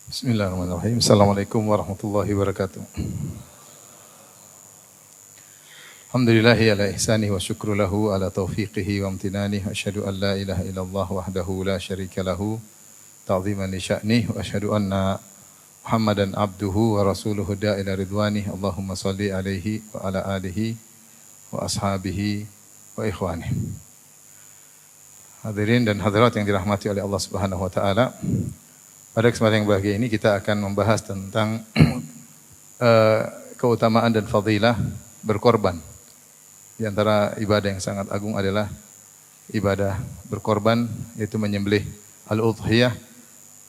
Bismillahirrahmanirrahim. Assalamualaikum warahmatullahi wabarakatuh. Alhamdulillahi ala ihsanihi wa syukru lahu ala taufiqihi wa amtinanihi. Wa asyhadu an la ilaha illallah wahdahu la syarika lahu ta'ziman li sya'nihi. Wa asyhadu anna Muhammadan abduhu wa rasuluhu da'ila ridwanihi. Allahumma salli alaihi wa ala alihi wa ashabihi wa ikhwanihi. Hadirin dan hadirat yang dirahmati oleh Allah Subhanahu wa taala. Pada kesempatan yang bahagia ini kita akan membahas tentang keutamaan dan fadilah berkorban. Di antara ibadah yang sangat agung adalah ibadah berkorban, yaitu menyembelih al-udhiyah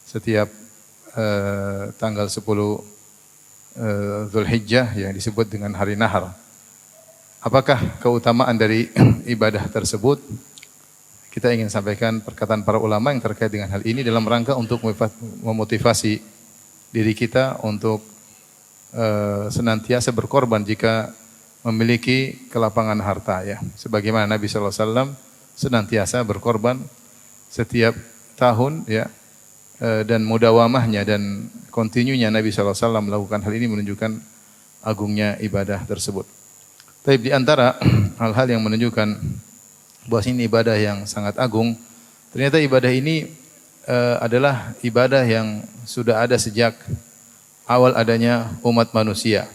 setiap tanggal 10 Zulhijjah yang disebut dengan hari nahar. Apakah keutamaan dari ibadah tersebut? Kita ingin sampaikan perkataan para ulama yang terkait dengan hal ini dalam rangka untuk memotivasi diri kita untuk senantiasa berkorban jika memiliki kelapangan harta, ya. Sebagaimana Nabi sallallahu alaihi wasallam senantiasa berkorban setiap tahun, ya. Dan mudawamahnya dan kontinunya Nabi sallallahu alaihi wasallam melakukan hal ini menunjukkan agungnya ibadah tersebut. Tapi di antara hal-hal yang menunjukkan bahwa ini ibadah yang sangat agung, ternyata ibadah ini adalah ibadah yang sudah ada sejak awal adanya umat manusia.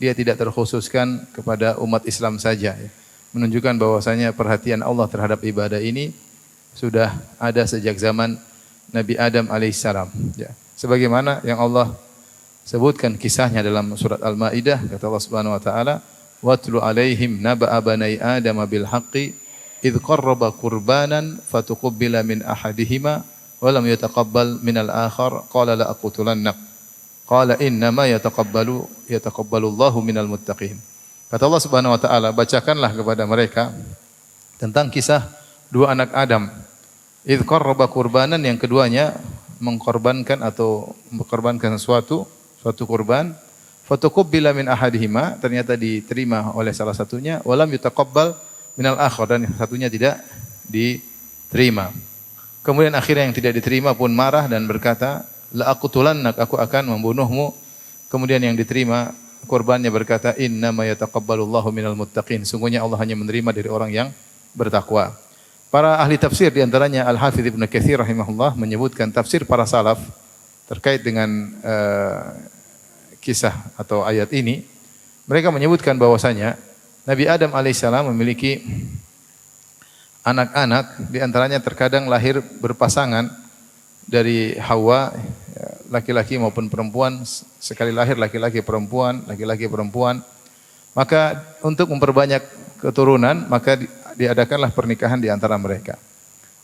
Dia tidak terkhususkan kepada umat Islam saja, ya. Menunjukkan bahwasanya perhatian Allah terhadap ibadah ini sudah ada sejak zaman Nabi Adam alaihissalam, ya. Sebagaimana yang Allah sebutkan kisahnya dalam surat Al-Maidah, kata Allah Subhanahu wa taala, "Watlu alaihim naba'a bani Adam bil haqqi idh qarraba qurbanan fatuqabbala min ahadihima wa lam yataqabbal min al-akhar qala la aqtulannak qala innama yataqabbalu Allahu minal muttaqin." Kata Allah Subhanahu wa taala, bacakanlah kepada mereka tentang kisah dua anak Adam. Idh qarraba qurbanan, yang keduanya mengkorbankan atau mengkorbankan suatu kurban, fatuqabbala min ahadihima, ternyata diterima oleh salah satunya, wa lam yataqabbal minal akhir, dan yang satunya tidak diterima. Kemudian akhirnya yang tidak diterima pun marah dan berkata, la aqtulannak, aku akan membunuhmu. Kemudian yang diterima korbannya berkata, innama yataqabbalullahu minal muttaqin, sungguhnya Allah hanya menerima dari orang yang bertakwa. Para ahli tafsir di antaranya Al-Hafidz Ibnu Katsir rahimahullah menyebutkan tafsir para salaf terkait dengan kisah atau ayat ini. Mereka menyebutkan bahwasanya Nabi Adam alaihissalam memiliki anak-anak, di antaranya terkadang lahir berpasangan dari Hawa, laki-laki maupun perempuan, sekali lahir laki-laki perempuan, laki-laki perempuan. Maka untuk memperbanyak keturunan, maka diadakanlah pernikahan di antara mereka.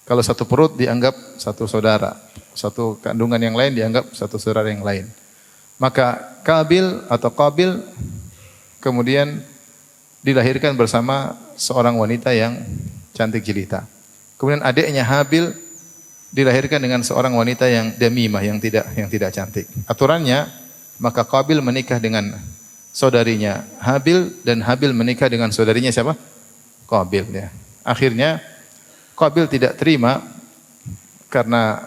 Kalau satu perut dianggap satu saudara, satu kandungan yang lain dianggap satu saudara yang lain. Maka Qabil kemudian dilahirkan bersama seorang wanita yang cantik jelita. Kemudian adiknya Habil dilahirkan dengan seorang wanita yang damimah, yang tidak cantik. Aturannya, maka Qabil menikah dengan saudarinya Habil dan Habil menikah dengan saudarinya siapa? Qabil, ya. Akhirnya Qabil tidak terima karena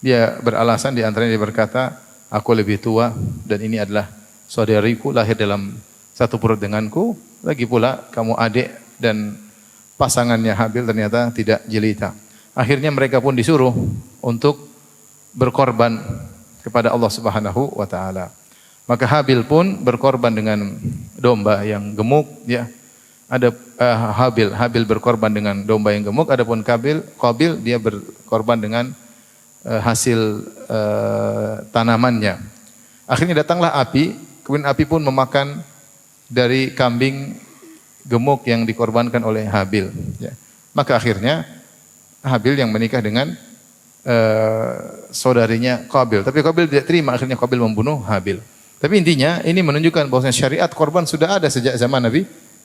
dia beralasan, di antaranya dia berkata, aku lebih tua dan ini adalah saudariku, lahir dalam satu perut denganku. Lagi pula kamu adik dan pasangannya Habil ternyata tidak jelita. Akhirnya mereka pun disuruh untuk berkorban kepada Allah Subhanahu wa taala. Maka Habil pun berkorban dengan domba yang gemuk, ya. Ada Habil berkorban dengan domba yang gemuk, adapun Qabil dia berkorban dengan hasil tanamannya. Akhirnya datanglah api, kemudian api pun memakan dari kambing gemuk yang dikorbankan oleh Habil, ya. Maka akhirnya Habil yang menikah dengan saudarinya Qabil. Tapi Qabil tidak terima, akhirnya Qabil membunuh Habil. Tapi intinya ini menunjukkan bahwa syariat korban sudah ada sejak zaman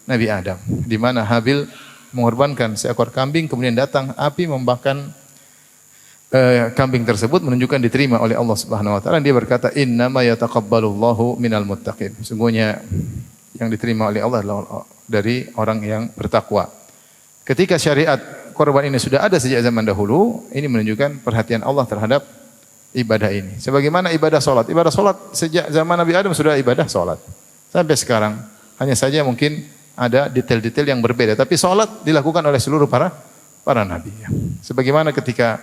Nabi Adam, di mana Habil mengorbankan seekor kambing, kemudian datang api membakar kambing tersebut, menunjukkan diterima oleh Allah Subhanahu wa taala. Dia berkata, innama yataqabbalullahu minal muttaqin, sungguhnya yang diterima oleh Allah adalah dari orang yang bertakwa. Ketika syariat korban ini sudah ada sejak zaman dahulu, ini menunjukkan perhatian Allah terhadap ibadah ini. Sebagaimana ibadah solat. Ibadah solat sejak zaman Nabi Adam sudah ibadah solat. Sampai sekarang. Hanya saja mungkin ada detail-detail yang berbeda. Tapi solat dilakukan oleh seluruh para nabi. Sebagaimana ketika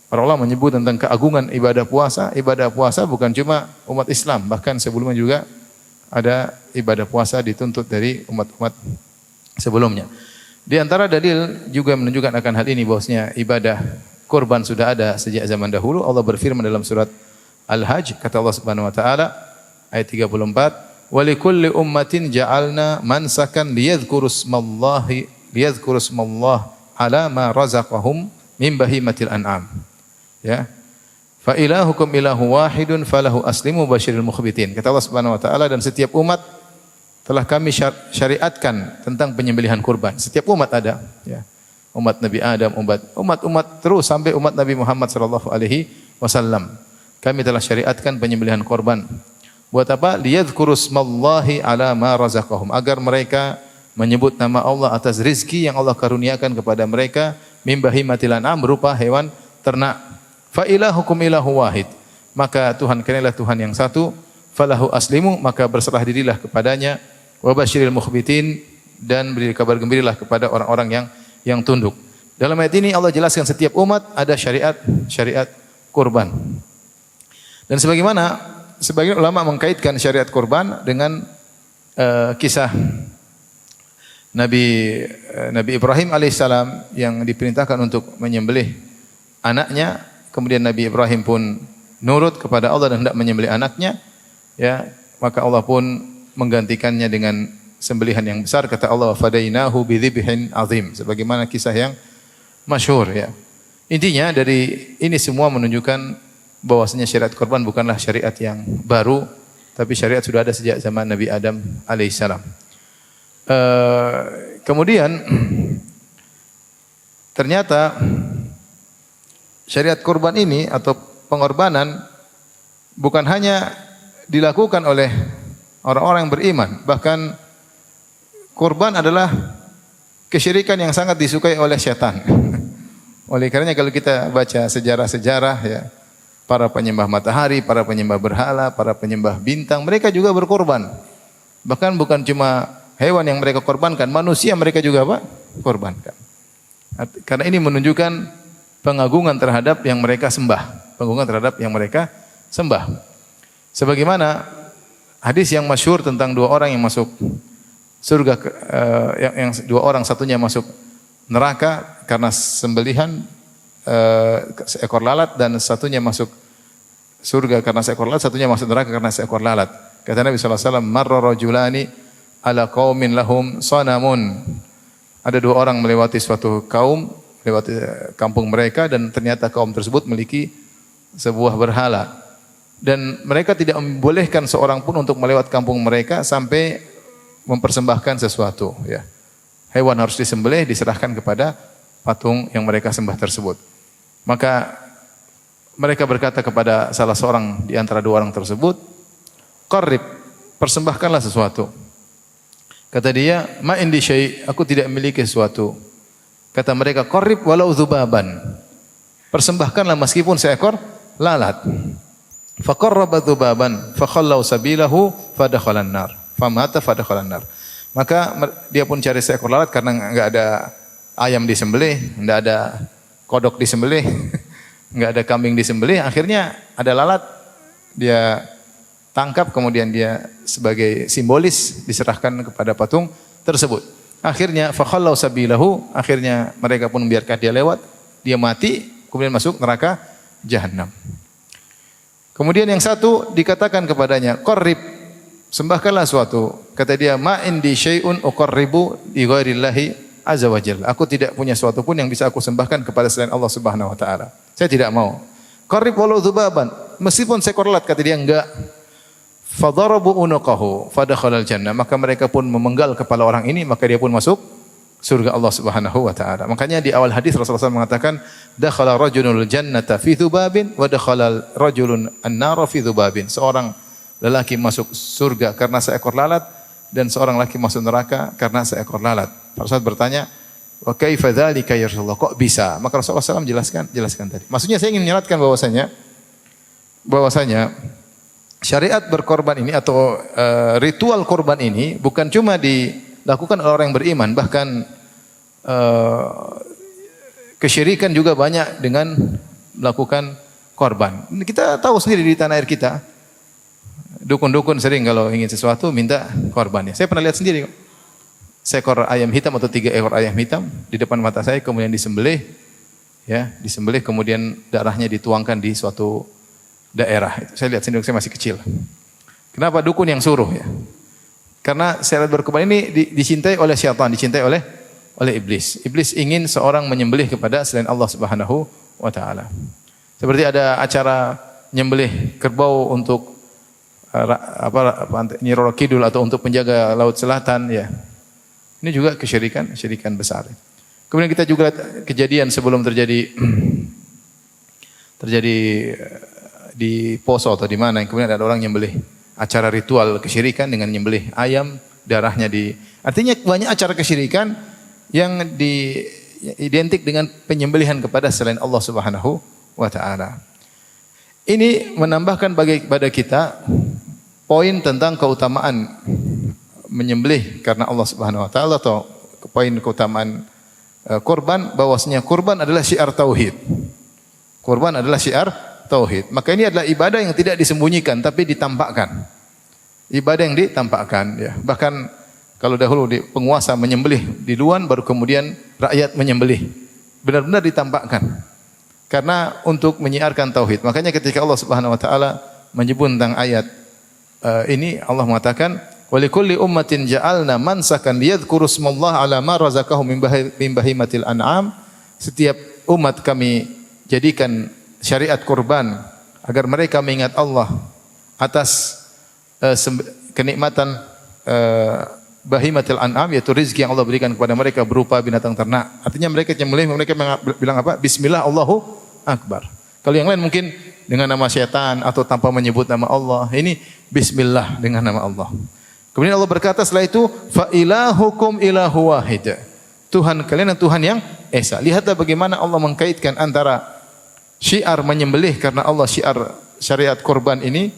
para ulama menyebut tentang keagungan ibadah puasa bukan cuma umat Islam, bahkan sebelumnya juga ada ibadah puasa dituntut dari umat-umat sebelumnya. Di antara dalil juga menunjukkan akan hal ini bahwasanya ibadah kurban sudah ada sejak zaman dahulu. Allah berfirman dalam surat Al-Hajj, kata Allah Subhanahu wa taala ayat 34, "Wa likulli ummatin ja'alna mansakan liyadhkuru ismallahi ala ma razaqahum min bahimatil an'am." Ya. Fa ilahukum ilahu wahidun falahu aslimu basyiril mukhbitin. Kata Allah Subhanahu wa taala, dan setiap umat telah kami syariatkan tentang penyembelihan kurban. Setiap umat ada, ya. Umat Nabi Adam, umat terus sampai umat Nabi Muhammad sallallahu alaihi wasallam. Kami telah syariatkan penyembelihan kurban. Buat apa? Liyadhkuru ismallahi ala ma razaqahum, agar mereka menyebut nama Allah atas rizki yang Allah karuniakan kepada mereka, min bahimatil an'am, berupa hewan ternak. Fa ilahukum ilahu wahid, maka Tuhan kalian adalah Tuhan yang satu. Falahu aslimu, maka berserah dirilah kepadanya. Wa basyiril mukhbitin, dan beri kabar gembiralah kepada orang-orang yang tunduk. Dalam ayat ini Allah jelaskan setiap umat ada syariat kurban. Dan sebagian ulama mengkaitkan syariat kurban dengan kisah Nabi Ibrahim alaihissalam yang diperintahkan untuk menyembelih anaknya. Kemudian Nabi Ibrahim pun nurut kepada Allah dan hendak menyembelih anaknya, ya, maka Allah pun menggantikannya dengan sembelihan yang besar. Kata Allah, fadainahu bidzibhin azim, sebagaimana kisah yang masyhur, ya. Intinya dari ini semua menunjukkan bahwasanya syariat kurban bukanlah syariat yang baru, tapi syariat sudah ada sejak zaman Nabi Adam alaihissalam. Kemudian ternyata syariat kurban ini atau pengorbanan bukan hanya dilakukan oleh orang-orang yang beriman, bahkan kurban adalah kesyirikan yang sangat disukai oleh setan. Oleh karenanya kalau kita baca sejarah-sejarah, ya, para penyembah matahari, para penyembah berhala, para penyembah bintang, mereka juga berkorban. Bahkan bukan cuma hewan yang mereka korbankan, manusia mereka juga korbankan. Karena ini menunjukkan pengagungan terhadap yang mereka sembah, Sebagaimana hadis yang masyhur tentang dua orang yang masuk surga, yang dua orang, satunya masuk neraka karena sembelihan seekor lalat, dan satunya masuk surga karena seekor lalat, satunya masuk neraka karena seekor lalat. Kata Nabi sallallahu alaihi wasallam, "Marra rajulani ala qaumin lahum sanamun." Ada dua orang melewati suatu kaum, lewati kampung mereka, dan ternyata kaum tersebut memiliki sebuah berhala. Dan mereka tidak membolehkan seorang pun untuk melewati kampung mereka sampai mempersembahkan sesuatu, ya. Hewan harus disembelih, diserahkan kepada patung yang mereka sembah tersebut. Maka mereka berkata kepada salah seorang di antara dua orang tersebut, "Qarrib, persembahkanlah sesuatu." Kata dia, "Ma indi syai', aku tidak memiliki sesuatu." Kata mereka, "Qarrib walau dzubaban." Persembahkanlah meskipun seekor lalat. Faqarraba dzubaban fakhallau sabilahu fadakhalan nar. Famata fadakhalan nar. Maka dia pun cari seekor lalat karena enggak ada ayam disembelih, enggak ada kodok disembelih, enggak ada kambing disembelih, akhirnya ada lalat dia tangkap, kemudian dia sebagai simbolis diserahkan kepada patung tersebut. Akhirnya fakhallau sabilahu, akhirnya mereka pun membiarkan dia lewat, dia mati, kemudian masuk neraka jahanam. Kemudian yang satu dikatakan kepadanya, "Qarrib, sembahkanlah suatu." Kata dia, "Ma indi syai'un uqarribu li ghairillahi azza wa jalla." Aku tidak punya suatu pun yang bisa aku sembahkan kepada selain Allah Subhanahu wa taala. Saya tidak mau. "Qarrib walau dzubaban." Meskipun seekor lalat, kata dia, enggak. Fadarabu unuqahu fadakhalal jannah. Maka mereka pun memenggal kepala orang ini, maka dia pun masuk surga Allah Subhanahu wa taala. Makanya di awal hadis Rasulullah SAW mengatakan, "Dakhala rajulul jannata fi dzubabin wa dakhala rajulun an-nara fi dzubabin." Seorang lelaki masuk surga karena seekor lalat, dan seorang laki masuk neraka karena seekor lalat. Rasulullah bertanya, "Wa kaifa dzalika ya Rasulullah?" Kok bisa? Maka Rasulullah SAW jelaskan tadi. Maksudnya saya ingin menyeratkan bahwasanya bahwasanya syariat berkorban ini atau ritual korban ini bukan cuma dilakukan oleh orang yang beriman, bahkan kesyirikan juga banyak dengan melakukan korban. Kita tahu sendiri di tanah air kita, dukun-dukun sering kalau ingin sesuatu minta korban. Saya pernah lihat sendiri, seekor ayam hitam atau 3 ekor ayam hitam di depan mata saya, kemudian disembelih, ya, disembelih kemudian darahnya dituangkan di suatu daerah. Itu saya lihat sendiri, saya masih kecil. Kenapa dukun yang suruh, ya? Karena syariat berkorban ini dicintai oleh syaitan, dicintai oleh iblis. Iblis ingin seorang menyembelih kepada selain Allah Subhanahu wa taala. Seperti ada acara nyembelih kerbau untuk Nyi Roro Kidul atau untuk penjaga Laut Selatan, ya. Ini juga kesyirikan besar. Kemudian kita juga lihat kejadian sebelum terjadi di Poso atau di mana, kemudian ada orang nyembelih, acara ritual kesyirikan dengan nyembelih ayam, darahnya artinya banyak acara kesyirikan yang identik dengan penyembelihan kepada selain Allah Subhanahu wa taala. Ini menambahkan pada kita poin tentang keutamaan menyembelih karena Allah Subhanahu wa taala, atau poin keutamaan kurban, bahwasanya kurban adalah syiar tauhid. Kurban adalah syiar tauhid. Maka ini adalah ibadah yang tidak disembunyikan tapi ditampakkan. Ibadah yang ditampakkan, ya. Bahkan kalau dahulu penguasa menyembelih di luar, baru kemudian rakyat menyembelih. Benar-benar ditampakkan. Karena untuk menyiarkan tauhid. Makanya ketika Allah Subhanahu wa taala menyebut tentang ayat ini, Allah mengatakan, "Wa likulli ummatin ja'alna mansakan liyadhkuru smallaha 'ala ma razaqahum min bahimatil an'am." Setiap umat kami jadikan syariat kurban agar mereka mengingat Allah atas kenikmatan bahimatil an'am, yaitu rezeki yang Allah berikan kepada mereka berupa binatang ternak. Artinya mereka menyembelih, mereka bilang apa? Bismillah, Allahu Akbar. Kalau yang lain mungkin dengan nama syaitan atau tanpa menyebut nama Allah. Ini bismillah dengan nama Allah. Kemudian Allah berkata setelah itu, fa ilahukum ilahu wahid. Tuhan kalian adalah Tuhan yang esa. Lihatlah bagaimana Allah mengkaitkan antara syiar menyembelih karena Allah, syiar syariat kurban ini,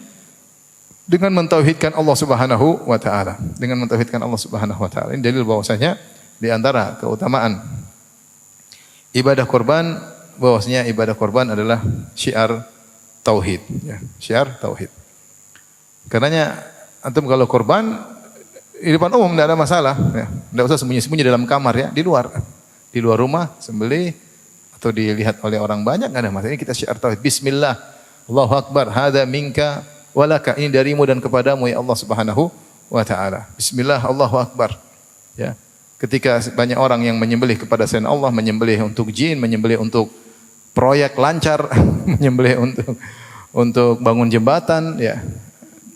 dengan mentauhidkan Allah Subhanahu wa taala. Dengan mentauhidkan Allah Subhanahu wa taala. Ini dalil bahwasanya di antara keutamaan ibadah kurban, bahwasanya ibadah kurban adalah syiar tauhid, ya, syiar tauhid. Karenanya antum kalau kurban di depan umum tidak ada masalah, ya. Tidak usah sembunyi-sembunyi dalam kamar, ya, di luar rumah sembelih atau dilihat oleh orang banyak, enggak ada masalah. Ini kita syiar tauhid. Bismillah, Allahu Akbar, hadza minka walaka, ini darimu dan kepadamu ya Allah Subhanahu wa taala. Bismillah, Allahu Akbar. Ya. Ketika banyak orang yang menyembelih kepada selain Allah, menyembelih untuk jin, menyembelih untuk proyek lancar, menyembelih untuk bangun jembatan, ya,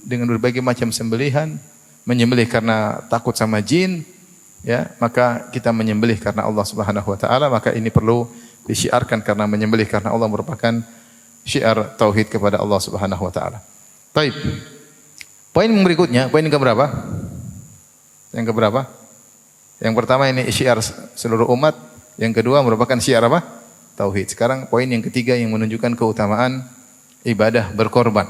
dengan berbagai macam sembelihan, menyembelih karena takut sama jin, ya, maka kita menyembelih karena Allah Subhanahu wa taala, maka ini perlu disyiarkan karena menyembelih karena Allah merupakan syiar tauhid kepada Allah Subhanahu wa taala. Baik. Poin berikutnya, poin yang keberapa? Yang keberapa? Yang pertama ini syiar seluruh umat, yang kedua merupakan syiar apa? Tauhid. Sekarang poin yang ketiga yang menunjukkan keutamaan ibadah berkorban.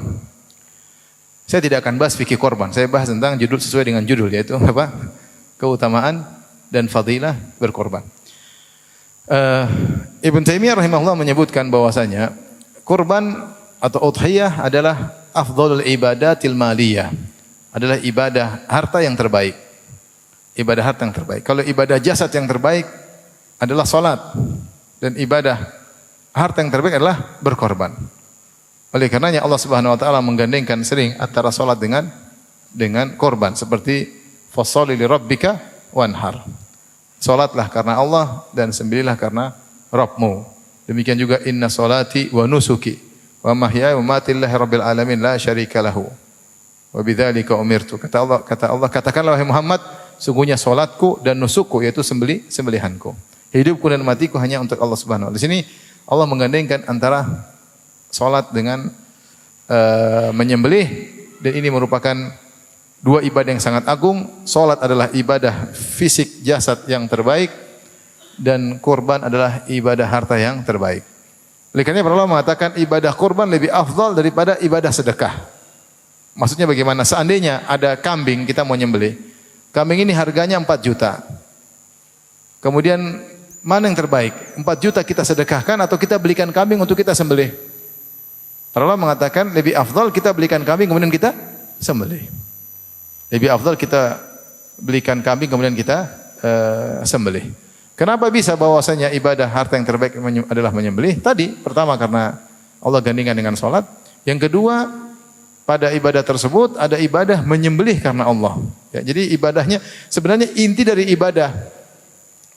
Saya tidak akan bahas fikih korban, saya bahas tentang judul sesuai dengan judul, yaitu apa? Keutamaan dan fadilah berkorban. Ibn Taimiyah rahimahullah menyebutkan bahwasanya korban atau udhiyah adalah afdhalul ibadatil maliyah, adalah ibadah harta yang terbaik. Ibadah harta yang terbaik. Kalau ibadah jasad yang terbaik adalah salat, dan ibadah harta yang terbaik adalah berkorban. Oleh karenanya Allah Subhanahu wa taala menggandengkan sering antara salat dengan korban, seperti fasholli li rabbika wanhar. Salatlah karena Allah dan sembelihlah karena Rabbmu. Demikian juga inna salati wa nusuki wa mahyaya wa mamati lillahi rabbil alamin la syarika lahu. Wa bidzalika umirtu. Kata Allah, katakanlah wahai Muhammad, sungguhnya salatku dan nusukku, yaitu sembelihanku. Hidupku dan matiku hanya untuk Allah Subhanahu wa taala. Di sini Allah menggandengkan antara salat dengan menyembelih, dan ini merupakan dua ibadah yang sangat agung. Salat adalah ibadah fisik jasad yang terbaik, dan kurban adalah ibadah harta yang terbaik. Oleh karena para ulama mengatakan ibadah kurban lebih afdal daripada ibadah sedekah. Maksudnya bagaimana? Seandainya ada kambing kita mau nyembelih. Kambing ini harganya 4 juta. Kemudian mana yang terbaik? 4 juta kita sedekahkan atau kita belikan kambing untuk kita sembelih? Para ulama mengatakan lebih afdal kita belikan kambing kemudian kita sembelih. Lebih afdal kita belikan kambing kemudian kita sembelih. Kenapa bisa bahwasanya ibadah harta yang terbaik adalah menyembelih? Tadi pertama karena Allah gandingkan dengan salat. Yang kedua pada ibadah tersebut ada ibadah menyembelih karena Allah. Ya, jadi ibadahnya sebenarnya inti dari ibadah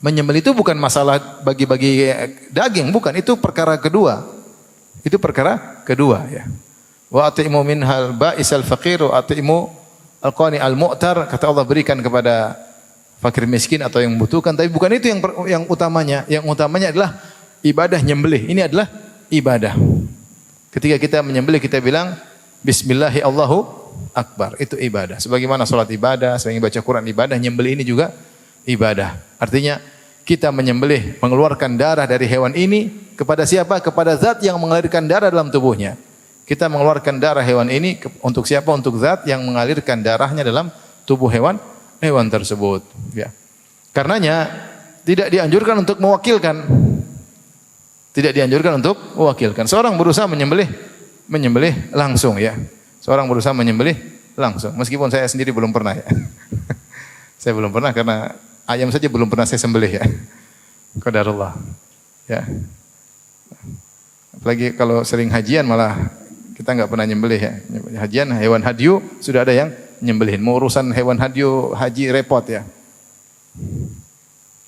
menyembelih itu bukan masalah bagi-bagi daging, bukan, itu perkara kedua. Itu perkara kedua ya. Wa atimu minhal ba'isal faqir wa atimu al-qani al-mu'tar, kata Allah berikan kepada fakir miskin atau yang membutuhkan, tapi bukan itu yang utamanya. Yang utamanya adalah ibadah nyembelih. Ini adalah ibadah. Ketika kita menyembelih kita bilang bismillahi Allahu akbar. Itu ibadah. Sebagaimana salat ibadah, sebagaimana baca Quran ibadah, nyembelih ini juga ibadah. Artinya kita menyembelih, mengeluarkan darah dari hewan ini kepada siapa? Kepada zat yang mengalirkan darah dalam tubuhnya. Kita mengeluarkan darah hewan ini untuk siapa? Untuk zat yang mengalirkan darahnya dalam tubuh hewan tersebut. Ya. Karenanya tidak dianjurkan untuk mewakilkan. Tidak dianjurkan untuk mewakilkan. Seorang berusaha menyembelih langsung ya. Seorang berusaha menyembelih langsung. Meskipun saya sendiri belum pernah ya. Saya belum pernah karena ayam saja belum pernah saya sembelih ya. Qadarullah. Ya. Apalagi kalau sering hajian malah kita enggak pernah nyembelih ya. Hajian hewan hadyu sudah ada yang nyembelihin. Mau urusan hewan hadyu haji repot ya.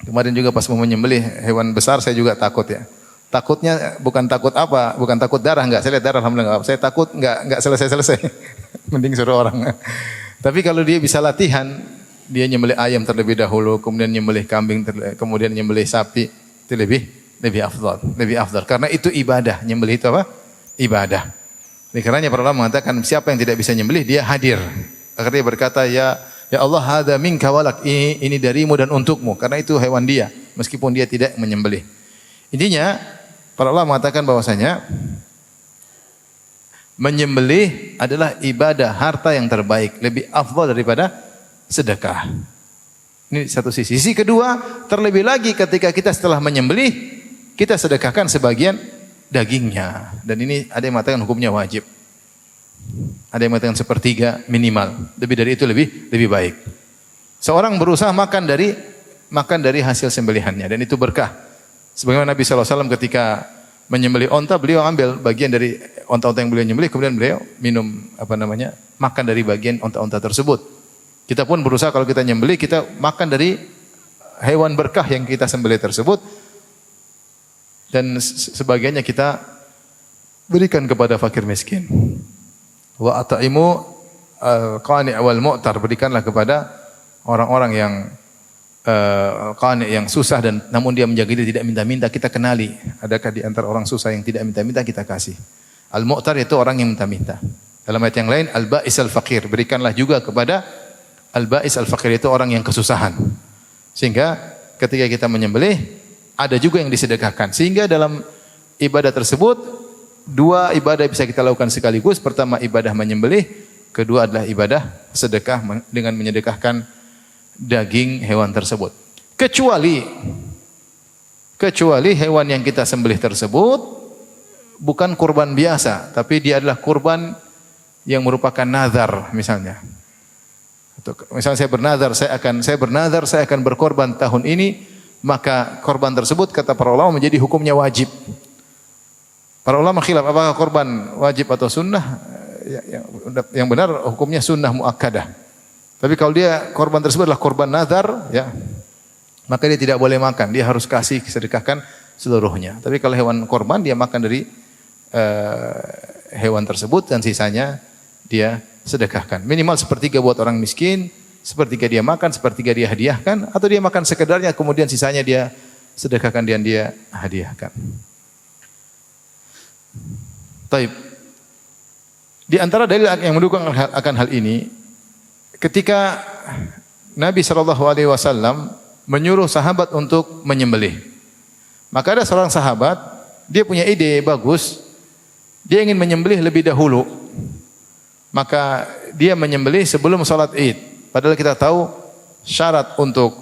Kemarin juga pas mau menyembelih hewan besar saya juga takut ya. Takutnya bukan takut apa, bukan takut darah, enggak. Saya lihat darah alhamdulillah enggak. Saya takut enggak selesai-selesai. Mending suruh orang. Tapi kalau dia bisa latihan, dia nyembelih ayam terlebih dahulu, kemudian nyembelih kambing, kemudian nyembelih sapi, itu lebih afdal. Karena itu ibadah. Nyembelih itu apa? Ibadah. Oleh karenanya para ulama mengatakan siapa yang tidak bisa nyembelih dia hadir. Akhirnya dia berkata ya Allah hadza minka walak, ini darimu dan untukmu, karena itu hewan dia meskipun dia tidak menyembelih. Intinya para ulama mengatakan bahwasanya menyembelih adalah ibadah harta yang terbaik, lebih afdal daripada sedekah. Ini satu sisi. Sisi kedua, terlebih lagi ketika kita setelah menyembelih kita sedekahkan sebagian dagingnya, dan ini ada yang mengatakan hukumnya wajib. Ada yang mengatakan sepertiga minimal. Lebih dari itu lebih baik. Seorang berusaha makan dari hasil sembelihannya dan itu berkah. Sebagaimana Nabi SAW ketika menyembelih onta, beliau ambil bagian dari onta-onta yang beliau nyembelih, kemudian beliau makan dari bagian onta-onta tersebut. Kita pun berusaha kalau kita nyembelih kita makan dari hewan berkah yang kita sembelih tersebut, dan sebagiannya kita berikan kepada fakir miskin. Wa at'imu al-qani' wal mu'tar, berikanlah kepada orang-orang yang qani', yang susah dan namun dia menjaga diri tidak minta-minta, kita kenali. Adakah di antara orang susah yang tidak minta-minta kita kasih. Al-mu'tar itu orang yang minta-minta. Dalam ayat yang lain al-ba'is al-faqir, berikanlah juga kepada al-ba'is al-faqir, itu orang yang kesusahan. Sehingga ketika kita menyembelih ada juga yang disedekahkan. Sehingga dalam ibadah tersebut dua ibadah bisa kita lakukan sekaligus. Pertama ibadah menyembelih, kedua adalah ibadah sedekah dengan menyedekahkan daging hewan tersebut. Kecuali hewan yang kita sembelih tersebut bukan kurban biasa, tapi dia adalah kurban yang merupakan nazar misalnya. Misalnya saya bernazar saya akan berkorban tahun ini, maka korban tersebut kata para ulama menjadi hukumnya wajib. Para ulama khilaf apakah korban wajib atau sunnah. Yang benar hukumnya sunnah muakkadah. Tapi kalau dia korban tersebut adalah korban nazar, ya, maka dia tidak boleh makan. Dia harus kasih sedekahkan seluruhnya. Tapi kalau hewan korban dia makan dari hewan tersebut dan sisanya dia sedekahkan. Minimal sepertiga buat orang miskin, sepertiga dia makan, sepertiga dia hadiahkan, atau dia makan sekedarnya kemudian sisanya dia sedekahkan dan dia hadiahkan. Taib. Di antara dalil yang mendukung akan hal ini, ketika Nabi SAW menyuruh sahabat untuk menyembelih, maka ada seorang sahabat dia punya ide bagus, dia ingin menyembelih lebih dahulu. Maka dia menyembelih sebelum salat Id. Padahal kita tahu syarat untuk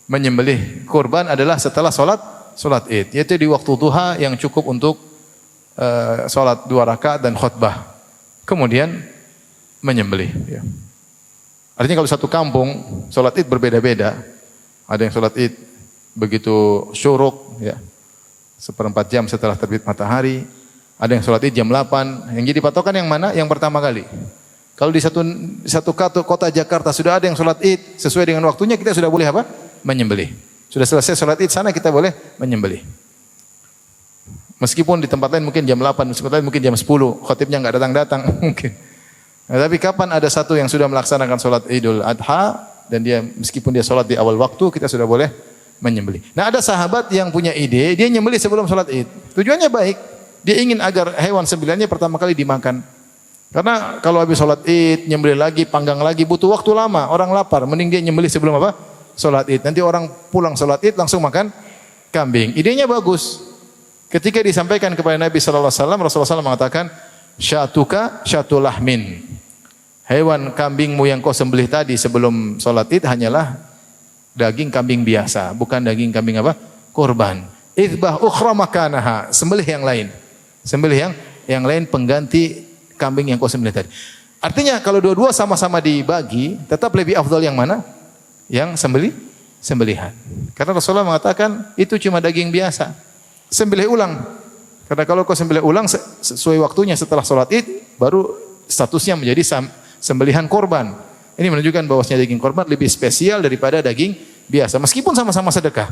menyembelih kurban adalah setelah salat Id, yaitu di waktu duha yang cukup untuk salat 2 rakaat dan khutbah. Kemudian menyembelih. Ya. Artinya kalau satu kampung salat Id berbeda-beda. Ada yang salat Id begitu syuruk, ya, 1/4 jam setelah terbit matahari. Ada yang salat Id jam 8. Yang jadi patokan yang mana? Yang pertama kali. Kalau di satu kota Jakarta sudah ada yang salat Id sesuai dengan waktunya, kita sudah boleh apa? Menyembelih. Sudah selesai salat Id sana, kita boleh menyembelih. Meskipun di tempat lain mungkin jam 8, di tempat lain mungkin jam 10, khatibnya enggak datang-datang mungkin. Nah, tapi kapan ada satu yang sudah melaksanakan salat Idul Adha dan dia meskipun dia salat di awal waktu, kita sudah boleh menyembelih. Nah, ada sahabat yang punya ide, dia nyembelih sebelum salat Id. Tujuannya baik. Dia ingin agar hewan sembelihannya pertama kali dimakan. Karena kalau habis salat Id, nyembelih lagi, panggang lagi, butuh waktu lama. Orang lapar, mending dia nyembelih sebelum apa? Salat Id. Nanti orang pulang salat Id langsung makan kambing. Idenya bagus. Ketika disampaikan kepada Nabi sallallahu alaihi wasallam, Rasulullah SAW mengatakan, "Syatuka syatul lahmin." Hewan kambingmu yang kau sembelih tadi sebelum salat Id hanyalah daging kambing biasa, bukan daging kambing apa? Kurban. Idzbah ukhra makanaha, sembelih yang lain. Sembelih yang lain pengganti kambing yang kau sembelih tadi. Artinya kalau dua-dua sama-sama dibagi, tetap lebih afdal yang mana? Yang sembelihan. Karena Rasulullah mengatakan itu cuma daging biasa. Sembelih ulang. Karena kalau kau sembelih ulang sesuai waktunya setelah salat Id, baru statusnya menjadi sembelihan korban. Ini menunjukkan bahwasanya daging korban lebih spesial daripada daging biasa. Meskipun sama-sama sedekah.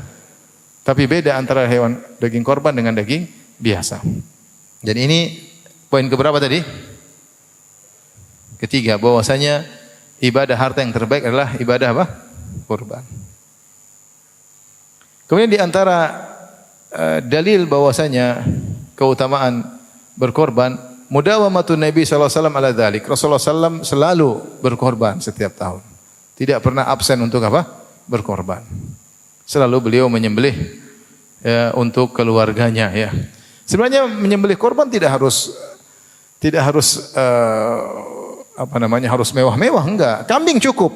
Tapi beda antara hewan daging korban dengan daging biasa. Dan ini poin keberapa tadi? Ketiga, bahwasanya ibadah harta yang terbaik adalah ibadah apa? Kurban. Kemudian di antara dalil bahwasanya keutamaan berkorban, mudawamatun Nabi sallallahu alaihi wasallam ala dzalik. Rasulullah sallallahu selalu berkorban setiap tahun. Tidak pernah absen untuk apa? Berkorban. Selalu beliau menyembelih ya, untuk keluarganya ya. Sebenarnya menyembelih korban tidak harus harus mewah-mewah, enggak. Kambing cukup.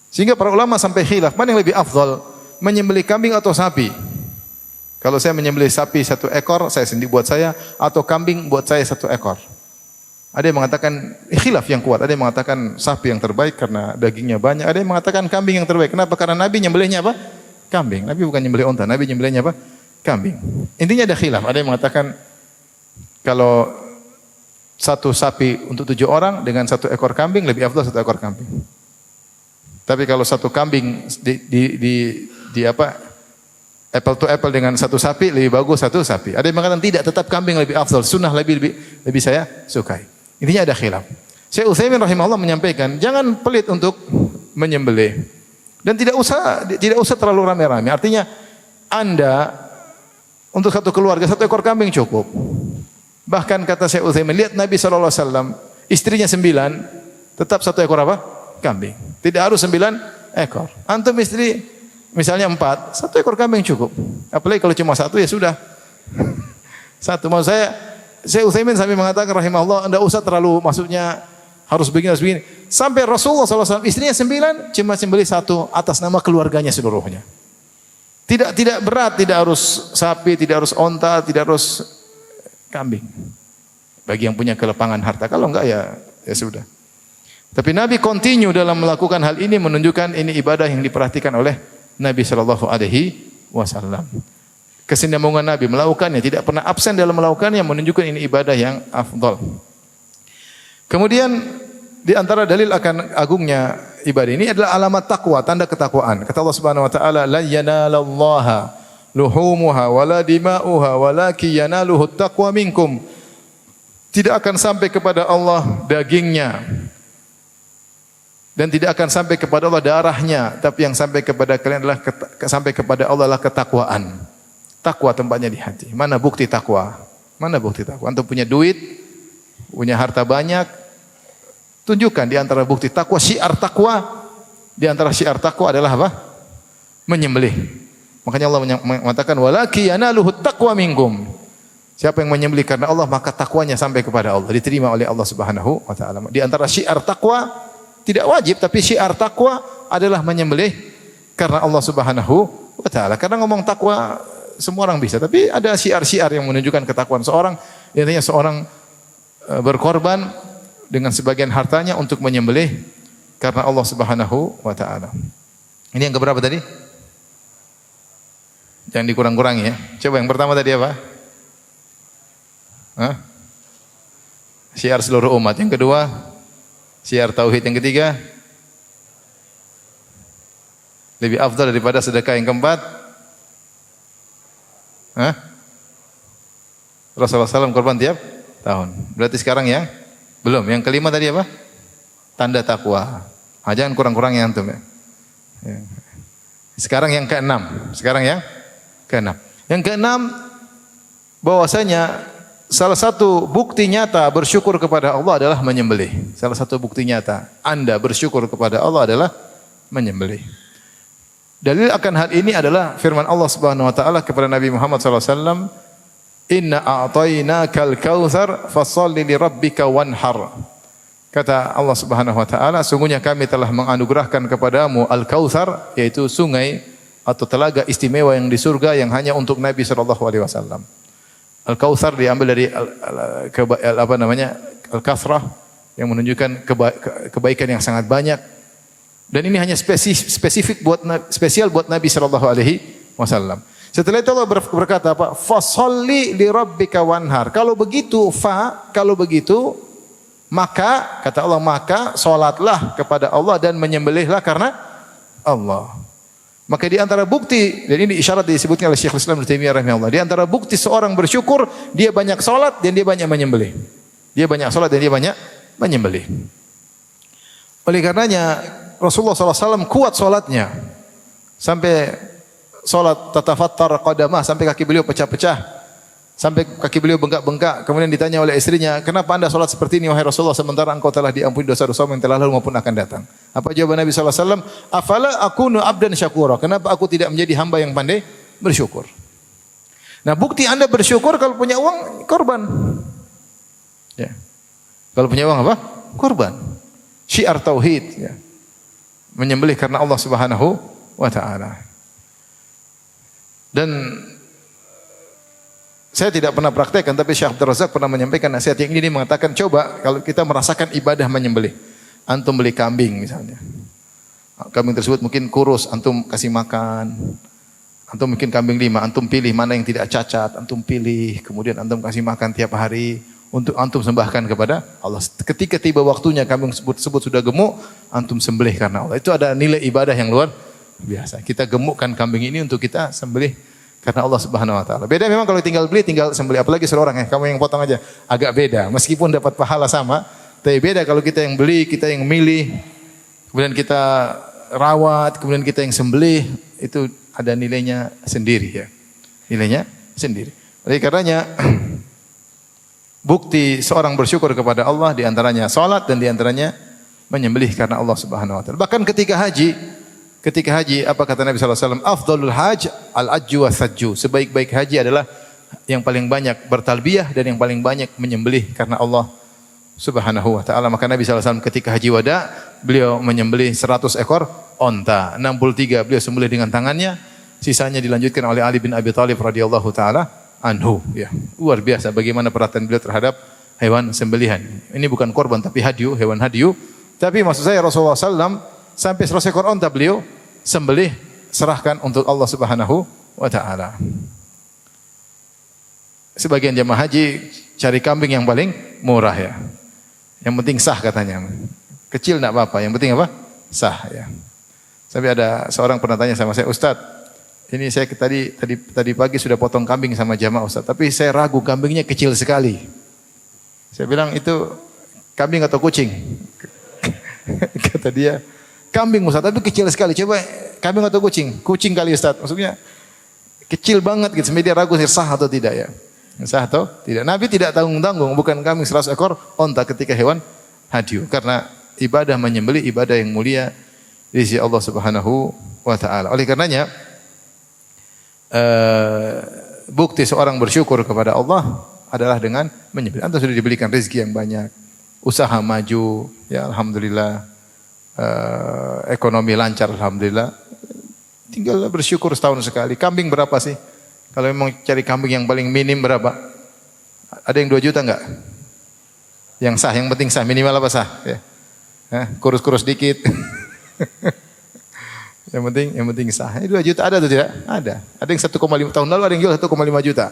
Sehingga para ulama sampai khilaf, mana yang lebih afdal, menyembelih kambing atau sapi? Kalau saya menyembelih sapi 1 ekor, saya sendiri buat saya, atau kambing buat saya 1 ekor. Ada yang mengatakan khilaf yang kuat, ada yang mengatakan sapi yang terbaik karena dagingnya banyak, ada yang mengatakan kambing yang terbaik. Kenapa? Karena Nabi nyembelihnya apa? Kambing. Nabi bukan nyembelih unta, Nabi nyembelihnya apa? Kambing. Intinya ada khilaf. Ada yang mengatakan kalau 1 sapi untuk 7 orang dengan 1 ekor kambing lebih afdal 1 ekor kambing. Tapi kalau 1 kambing apple to apple dengan 1 sapi lebih bagus 1 sapi. Ada yang mengatakan tidak, tetap kambing lebih afdal, sunnah lebih saya sukai. Intinya ada khilaf. Syekh Utsaimin rahimahullah menyampaikan, jangan pelit untuk menyembelih. Dan tidak usah terlalu rame-rame. Artinya Anda untuk 1 keluarga 1 ekor kambing cukup. Bahkan kata Syekh Utsaimin, lihat Nabi sallallahu alaihi wasallam, istrinya 9, tetap 1 ekor apa? Kambing. Tidak harus 9 ekor. Antum istri misalnya 4, 1 ekor kambing cukup. Apalagi kalau cuma 1 ya sudah. 1. Mau saya Utsaimin sampai mengatakan rahimahullah, enggak usah terlalu maksudnya harus begini. Sampai Rasulullah SAW istrinya 9, cuma sembelih 1 atas nama keluarganya seluruhnya. Tidak berat, tidak harus sapi, tidak harus onta, tidak harus kambing. Bagi yang punya kelepangan harta, kalau enggak ya sudah. Tapi Nabi continue dalam melakukan hal ini, menunjukkan ini ibadah yang diperhatikan oleh Nabi sallallahu alaihi wasallam. Kesinambungan Nabi melakukannya, tidak pernah absen dalam melakukannya, menunjukkan ini ibadah yang afdal. Kemudian di antara dalil akan agungnya ibadah ini adalah alamat takwa, tanda ketakwaan. Kata Allah Subhanahu wa taala, "La yanalallaha luhumuha wala dima'uha walakin yanaluhu taqwa minkum." Tidak akan sampai kepada Allah dagingnya dan tidak akan sampai kepada Allah darahnya, tapi yang sampai kepada kalian adalah sampai kepada Allah adalah ketakwaan. Takwa tempatnya di hati. Mana bukti takwa? Mana bukti takwa? Antum punya duit, punya harta banyak, tunjukkan di antara bukti takwa, syiar takwa. Di antara syiar takwa adalah apa? Menyembelih. Makanya Allah mengatakan walaki yanaluhu taqwa minkum. Siapa yang menyembelih karena Allah maka takwanya sampai kepada Allah, diterima oleh Allah Subhanahu wa taala. Di antara syiar takwa tidak wajib, tapi syiar takwa adalah menyembelih karena Allah Subhanahu wa taala. Karena ngomong takwa semua orang bisa, tapi ada syiar-syiar yang menunjukkan ketakwaan seorang. Intinya seorang berkorban dengan sebagian hartanya untuk menyembelih karena Allah Subhanahu wa taala. Ini yang keberapa tadi? Jangan dikurang-kurangi ya. Coba yang pertama tadi apa? Hah? Syiar seluruh umat. Yang kedua, syiar tauhid. Yang ketiga, lebih afdal daripada sedekah. Yang keempat, hah? Rasulullah SAW korban tiap tahun. Berarti sekarang yang belum. Yang kelima tadi apa? Tanda takwa. Jangan kurang-kurangi antum ya. Sekarang yang keenam. Yang keenam, bahwasanya salah satu bukti nyata bersyukur kepada Allah adalah menyembelih. Salah satu bukti nyata Anda bersyukur kepada Allah adalah menyembelih. Dalil akan hal ini adalah firman Allah Subhanahu wa taala kepada Nabi Muhammad sallallahu alaihi wasallam, "Inna a'tainakal kautsar fasholli lirabbika wanhar." Kata Allah Subhanahu wa taala, sungguhnya kami telah menganugerahkan kepadamu al-kautsar, yaitu sungai atau telaga istimewa yang di surga yang hanya untuk Nabi sallallahu alaihi wasallam. Al-kautsar diambil dari al-kathrah yang menunjukkan kebaikan yang sangat banyak. Dan ini hanya spesial buat Nabi sallallahu alaihi wasallam. Setelah itu Allah berkata apa? Fasholli li rabbika wanhar. Kalau begitu maka kata Allah, maka salatlah kepada Allah dan menyembelihlah karena Allah. Maka di antara bukti, dan ini isyarat disebutnya oleh Syekhul Islam Ibnu Taimiyah rahimahullah, di antara bukti seorang bersyukur, dia banyak salat dan dia banyak menyembelih. Oleh karenanya Rasulullah SAW kuat salatnya. Sampai salat tatafattar qadamah, sampai kaki beliau pecah-pecah. Sampai kaki beliau bengkak-bengkak. Kemudian ditanya oleh istrinya, kenapa anda salat seperti ini wahai Rasulullah, sementara engkau telah diampuni dosa-dosamu yang telah lalu maupun akan datang. Apa jawaban Nabi SAW? Afala akunu abdan syakura. Kenapa aku tidak menjadi hamba yang pandai bersyukur? Nah, bukti anda bersyukur kalau punya uang, korban. Ya. Kalau punya uang apa? Korban. Syiar tauhid. Ya. Menyembelih karena Allah Subhanahu wa ta'ala. Dan saya tidak pernah praktekkan, tapi Syekh Abdul Razak pernah menyampaikan nasihat yang ini, mengatakan coba kalau kita merasakan ibadah menyembelih. Antum beli kambing misalnya. Kambing tersebut mungkin kurus, antum kasih makan. Antum mungkin kambing 5, antum pilih mana yang tidak cacat, antum pilih, kemudian antum kasih makan tiap hari untuk antum sembahkan kepada Allah. Ketika tiba waktunya kambing tersebut sudah gemuk, antum sembelih karena Allah. Itu ada nilai ibadah yang luar biasa. Kita gemukkan kambing ini untuk kita sembelih karena Allah Subhanahu wa taala. Beda memang kalau tinggal beli, tinggal sembelih, apalagi seorang ya, kamu yang potong aja. Agak beda, meskipun dapat pahala sama, tapi beda kalau kita yang beli, kita yang milih, kemudian kita rawat, kemudian kita yang sembelih, itu ada nilainya sendiri ya. Nilainya sendiri. Oleh karenanya bukti seorang bersyukur kepada Allah di antaranya salat dan di antaranya menyembelih karena Allah Subhanahu wa taala. Bahkan ketika haji, apa kata Nabi sallallahu alaihi wasallam? Afdhalul hajj al-ajju was-sajju. Sebaik-baik haji adalah yang paling banyak bertalbiyah dan yang paling banyak menyembelih karena Allah Subhanahu wa taala. Maka Nabi sallallahu alaihi wasallam ketika haji wada, beliau menyembelih 100 ekor onta, 63 beliau sembelih dengan tangannya, sisanya dilanjutkan oleh Ali bin Abi Thalib radhiyallahu taala anhu ya. Luar biasa bagaimana perhatian beliau terhadap hewan sembelihan. Ini bukan korban tapi hadyu, hewan hadyu. Tapi maksud saya Rasulullah SAW sampai 100 ekor onta beliau sembelih, serahkan untuk Allah Subhanahu wa taala. Sebagian jamaah haji cari kambing yang paling murah ya. Yang penting sah katanya. Kecil enggak apa-apa, yang penting apa? Sah ya. Sampai ada seorang pernah tanya sama saya, "Ustaz, ini saya tadi pagi sudah potong kambing sama jamaah Ustaz, tapi saya ragu kambingnya kecil sekali." Saya bilang, "Itu kambing atau kucing?" Kata dia, "Kambing Ustaz, tapi kecil sekali. Coba kambing atau kucing?" "Kucing kali Ustaz." Maksudnya kecil banget gitu. Sampai dia ragu sah atau tidak ya. Sah atau tidak. Nabi tidak tanggung-tanggung, bukan kambing 100 ekor onta ketika hewan hadyu. Karena ibadah menyembelih ibadah yang mulia di sisi Allah Subhanahu wa taala. Oleh karenanya bukti seorang bersyukur kepada Allah adalah dengan menyembelih. Anda sudah diberikan rezeki yang banyak, usaha maju, ya alhamdulillah, ekonomi lancar alhamdulillah. Tinggal bersyukur setahun sekali. Kambing berapa sih? Kalau memang cari kambing yang paling minim berapa? Ada yang 2 juta enggak? Yang sah, yang penting sah, minimal apa sah? Ya. Kurus-kurus dikit. yang penting sah. 2 juta ada atau tidak? Ada. Ada yang 1,5 tahun lalu ada yang jual 1,5 juta.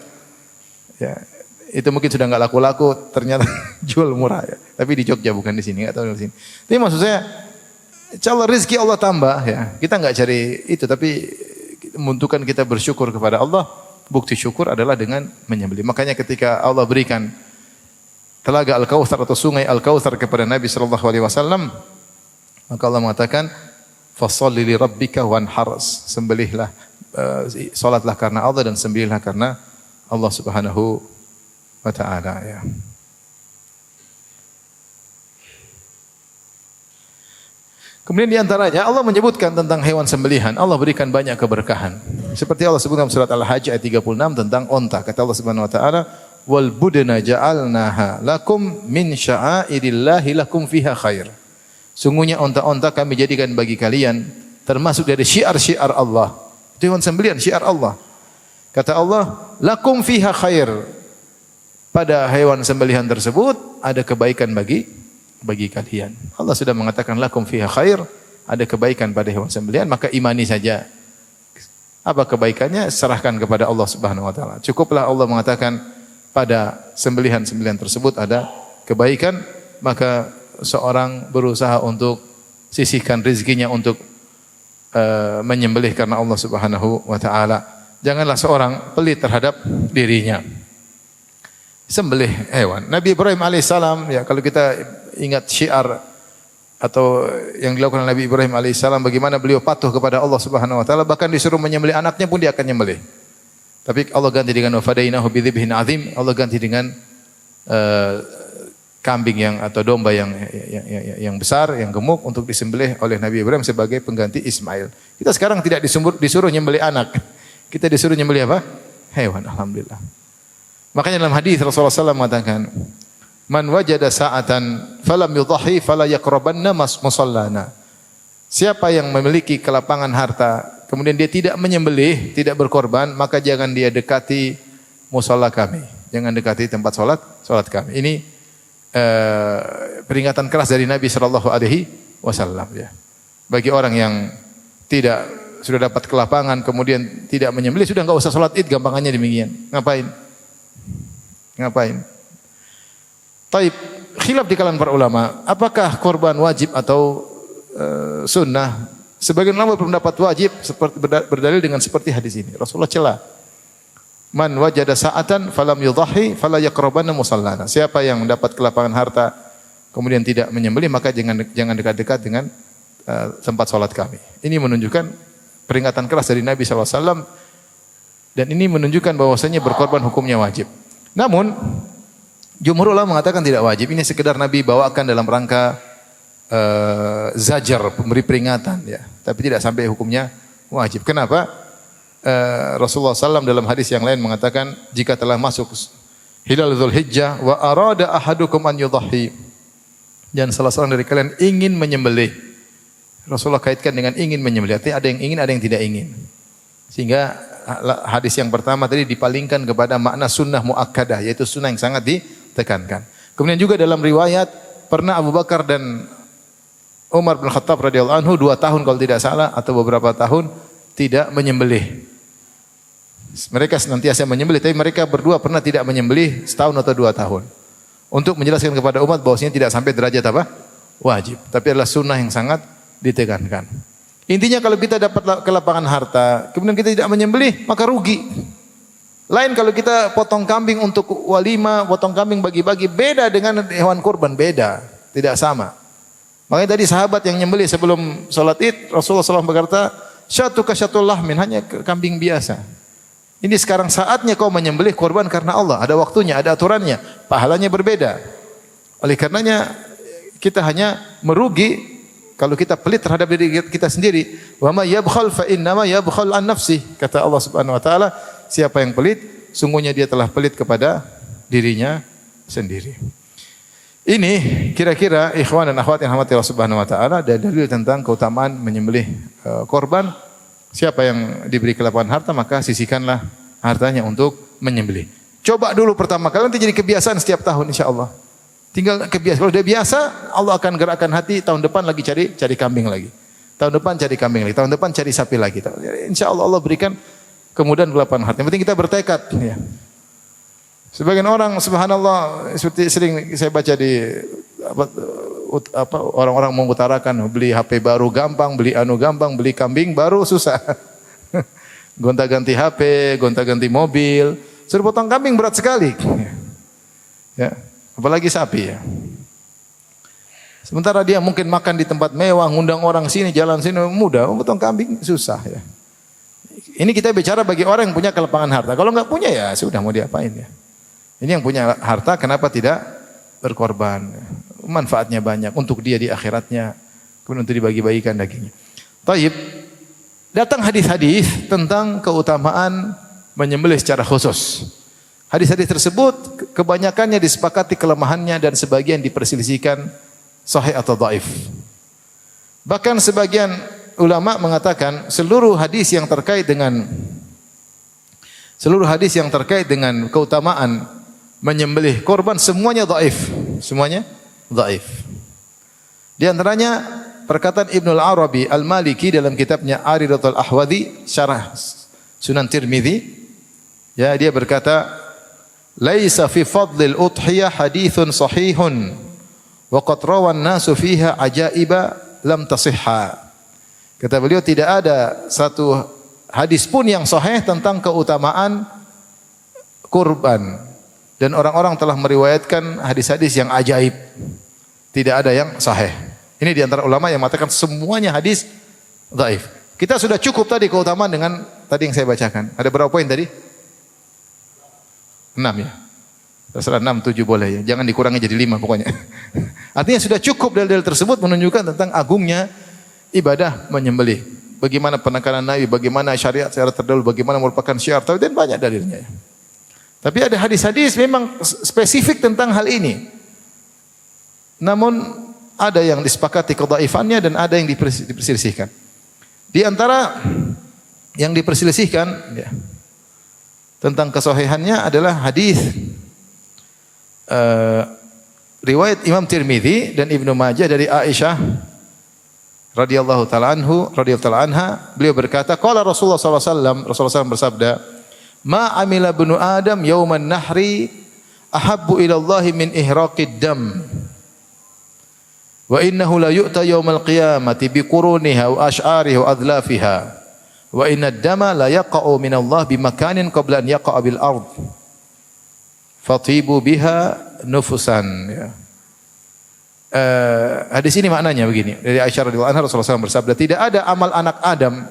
Ya, itu mungkin sudah enggak laku-laku, ternyata jual murah ya. Tapi di Jogja bukan di sini, enggak tahu di sini. Tapi maksud saya, insyaallah rezeki Allah tambah ya. Kita enggak cari itu, tapi membutuhkan kita bersyukur kepada Allah. Bukti syukur adalah dengan menyembelih. Makanya ketika Allah berikan telaga Al-Kautsar atau sungai Al-Kautsar kepada Nabi sallallahu alaihi wasallam, maka Allah mengatakan, "Fasholli li rabbika wanhar." Sembelihlah, salatlah karena Allah dan sembelihlah karena Allah Subhanahu wa taala ya. Kemudian di antaranya Allah menyebutkan tentang hewan sembelihan, Allah berikan banyak keberkahan. Seperti Allah sebutkan surat Al-Hajj ayat 36 tentang onta. Kata Allah Subhanahu wa taala, "Wal budna ja'alnaha lakum min sya'airillahi lakum fiha khair." Sungguhnya onta-onta kami jadikan bagi kalian termasuk dari syiar-syiar Allah. Itu hewan sembelihan, syiar Allah. Kata Allah, "Lakum fiha khair." Pada hewan sembelihan tersebut ada kebaikan bagi kalian. Allah sudah mengatakan lakum fiha khair, ada kebaikan pada hewan sembelihan, maka imani saja. Apa kebaikannya? Serahkan kepada Allah Subhanahu wa taala. Cukuplah Allah mengatakan pada sembelihan-sembelihan tersebut ada kebaikan, maka seorang berusaha untuk sisihkan rezekinya untuk menyembelih karena Allah Subhanahu wa taala. Janganlah seorang pelit terhadap dirinya. Sembelih hewan. Nabi Ibrahim alaihissalam, ya kalau kita ingat syiar atau yang dilakukan Nabi Ibrahim alaihissalam, bagaimana beliau patuh kepada Allah Subhanahu wa taala, bahkan disuruh menyembelih anaknya pun dia akan nyembelih. Tapi Allah ganti dengan wafadainahu bidzibhin azim. Allah ganti dengan kambing yang atau domba yang besar, yang gemuk untuk disembelih oleh Nabi Ibrahim sebagai pengganti Ismail. Kita sekarang tidak disuruh nyembelih anak. Kita disuruh nyembelih apa? Hewan, alhamdulillah. Makanya dalam hadis Rasulullah SAW mengatakan, "Man wajada sa'atan falam yudhahi fala yaqrabanna musallana." Siapa yang memiliki kelapangan harta, kemudian dia tidak menyembelih, tidak berkorban, maka jangan dia dekati musalla kami. Jangan dekati tempat salat kami. Ini peringatan keras dari Nabi sallallahu alaihi wasallam ya. Bagi orang yang tidak sudah dapat kelapangan kemudian tidak menyembelih, sudah enggak usah salat Id, gampangannya demikian. Ngapain? Taib, khilaf di kalangan para ulama, apakah korban wajib atau sunnah? Sebagian ulama berpendapat wajib, seperti berdalil dengan seperti hadis ini. Rasulullah celah. Man wajada sa'atan falam yudhahi fala yaqrabanna musallana. Siapa yang mendapat kelapangan harta kemudian tidak menyembelih, maka jangan dekat-dekat dengan tempat salat kami. Ini menunjukkan peringatan keras dari Nabi sallallahu alaihi wasallam, dan ini menunjukkan bahwasanya berkorban hukumnya wajib. Namun jumhur ulama mengatakan tidak wajib. Ini sekedar Nabi bawakan dalam rangka zajar, memberi peringatan ya. Tapi tidak sampai hukumnya wajib. Kenapa? Rasulullah SAW dalam hadis yang lain mengatakan, jika telah masuk hilal Dzulhijjah wa arada ahadukum an yudhahi, dan salah seorang dari kalian ingin menyembelih. Rasulullah kaitkan dengan ingin menyembelih. Artinya ada yang ingin, ada yang tidak ingin. Sehingga hadis yang pertama tadi dipalingkan kepada makna sunnah muakkadah, yaitu sunnah yang sangat ditekankan. Kemudian juga dalam riwayat pernah Abu Bakar dan Umar bin Khattab radhiyallahu anhu 2 tahun kalau tidak salah atau beberapa tahun tidak menyembelih. Mereka senantiasa menyembelih, tapi mereka berdua pernah tidak menyembelih setahun atau 2 tahun. Untuk menjelaskan kepada umat bahwasanya tidak sampai derajat apa? Wajib, tapi adalah sunnah yang sangat ditekankan. Intinya kalau kita dapat kelapangan harta, kemudian kita tidak menyembelih, maka rugi. Lain kalau kita potong kambing untuk walimah, potong kambing bagi-bagi, beda dengan hewan kurban, beda, tidak sama. Makanya tadi sahabat yang menyembelih sebelum salat Id, Rasulullah SAW berkata, "Syatu ka syatul lahmin," hanya kambing biasa. Ini sekarang saatnya kau menyembelih kurban karena Allah, ada waktunya, ada aturannya, pahalanya berbeda. Oleh karenanya kita hanya merugi Kalau kita pelit terhadap diri kita sendiri, wa may yabkhal fa innama yabkhal an nafsi. Kata Allah Subhanahu wa taala, siapa yang pelit, sungguhnya dia telah pelit kepada dirinya sendiri. Ini kira-kira ikhwan dan akhwat yang rahmati Allah Subhanahu wa taala ada dalil tentang keutamaan menyembelih korban. Siapa yang diberi kelapangan harta maka sisihkanlah hartanya untuk menyembelih. Coba dulu pertama kali, nanti jadi kebiasaan setiap tahun insyaallah. Tinggal kebiasaan. Kalau udah biasa, Allah akan gerakkan hati tahun depan lagi cari kambing lagi. Tahun depan cari kambing lagi, tahun depan cari sapi lagi. Insyaallah Allah berikan kemudahan kelapangan hati. Yang penting kita bertekad ya. Sebagian orang subhanallah seperti sering saya baca di orang-orang mengutarakan beli HP baru gampang, beli gampang, beli kambing baru susah. Gonta-ganti HP, gonta-ganti mobil, suruh potong kambing berat sekali. Ya, apalagi sapi ya. Sementara dia mungkin makan di tempat mewah, ngundang orang sini, jalan sini mudah, potong kambing susah ya. Ini kita bicara bagi orang yang punya kelapangan harta. Kalau enggak punya ya sudah mau diapain ya. Ini yang punya harta kenapa tidak berkorban? Manfaatnya banyak untuk dia di akhiratnya, kemudian untuk dibagi-bagikan dagingnya. Taib. Datang hadis-hadis tentang keutamaan menyembelih secara khusus. Hadis-hadis tersebut kebanyakannya disepakati kelemahannya dan sebagian diperselisihkan sahih atau dhaif. Bahkan sebagian ulama mengatakan seluruh hadis yang terkait dengan keutamaan menyembelih korban semuanya dhaif. Semuanya dhaif. Di antaranya perkataan Ibnu Al-Arabi Al-Maliki dalam kitabnya Aridatul Ahwadi syarah Sunan Tirmizi, ya, dia berkata, "Laisa fi fadlil udhiyah haditsun sahihun wa qad rawan nasu fiha ajaiba lam tasihha." Kata beliau, tidak ada satu hadis pun yang sahih tentang keutamaan kurban dan orang-orang telah meriwayatkan hadis-hadis yang ajaib. Tidak ada yang sahih. Ini di antara ulama yang mengatakan semuanya hadis dhaif. Kita sudah cukup tadi keutamaan dengan tadi yang saya bacakan. Ada berapa poin tadi? 6 ya. Terserah 6, 7 boleh ya. Jangan dikurangi jadi 5 pokoknya. Artinya sudah cukup dalil-dalil tersebut menunjukkan tentang agungnya ibadah menyembelih. Bagaimana penekanan Nabi, bagaimana syariat secara terdahulu, bagaimana merupakan syiar tauhid, dan banyak dalilnya. Tapi ada hadis-hadis memang spesifik tentang hal ini. Namun ada yang disepakati kedhaifannya dan ada yang diperselisihkan. Di antara yang diperselisihkan ya, tentang kesahihannya adalah hadis riwayat Imam Tirmizi dan Ibnu Majah dari Aisyah radhiyallahu taala anha, beliau berkata, qala Rasulullah sallallahu alaihi wasallam, Rasulullah SAW bersabda, "Ma amila ibnu Adam yauman nahri ahabbu ila Allah min ihraqid dam. Wa innahu la yu'ta yaumal qiyamati bi quruniha wa ash'ariha wa adlafiha. Wa inna ad-dama la yaqa'u min Allah bi makanin qabla an yaqa'a bil ard. Fatibu biha nufusan." Ya. Hadis ini maknanya begini. Dari Aisyah radhiyallahu anha, Rasulullah SAW bersabda, tidak ada amal anak Adam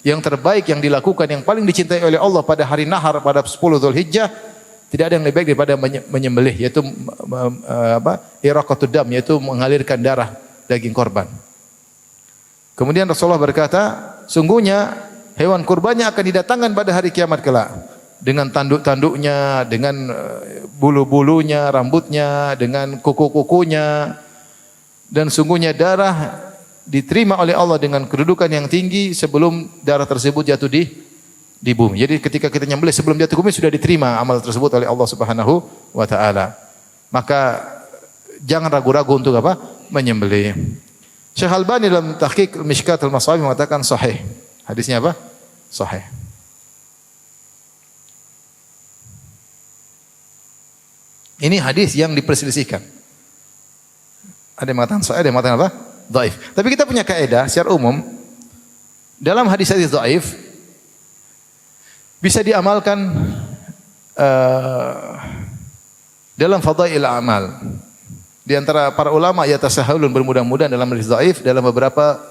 yang terbaik yang dilakukan, yang paling dicintai oleh Allah pada hari nahar, pada 10 Dzulhijjah, tidak ada yang lebih baik daripada menyembelih, yaitu iraqatud dam, yaitu mengalirkan darah daging korban. Kemudian Rasulullah berkata, sungguhnya hewan kurbannya akan didatangkan pada hari kiamat kelak dengan tanduk-tanduknya, dengan bulu-bulunya, rambutnya, dengan kuku-kukunya, dan sungguhnya darah diterima oleh Allah dengan kedudukan yang tinggi sebelum darah tersebut jatuh di bumi. Jadi ketika kita nyembelih sebelum jatuh ke bumi sudah diterima amal tersebut oleh Allah Subhanahu wa taala. Maka jangan ragu-ragu untuk apa? Menyembelih. Syekh Albani dalam Tahqiq Mishkatul Masabih mengatakan sahih. Hadisnya apa? Sahih. Ini hadis yang diperselisihkan. Ada yang mengatakan sahih, ada yang mengatakan apa? Dhaif. Tapi kita punya kaidah secara umum dalam hadis-hadis dhaif bisa diamalkan dalam fadail amal. Di antara para ulama yatasahhalun, bermudah-mudahan dalam hadis dhaif dalam beberapa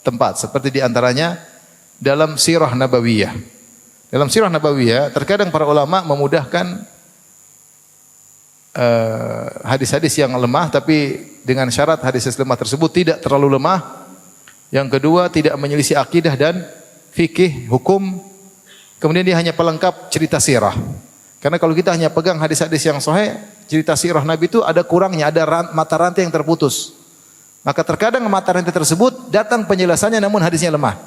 tempat, seperti di antaranya dalam sirah nabawiyah. Dalam sirah nabawiyah terkadang para ulama memudahkan hadis-hadis yang lemah, tapi dengan syarat hadis lemah tersebut tidak terlalu lemah Yang kedua, tidak menyelisih akidah dan fikih, hukum. Kemudian dia hanya pelengkap cerita sirah. Karena kalau kita hanya pegang hadis-hadis yang sahih, cerita sirah Nabi itu ada kurangnya, ada mata rantai yang terputus. Maka terkadang mata rantai tersebut datang penjelasannya namun hadisnya lemah.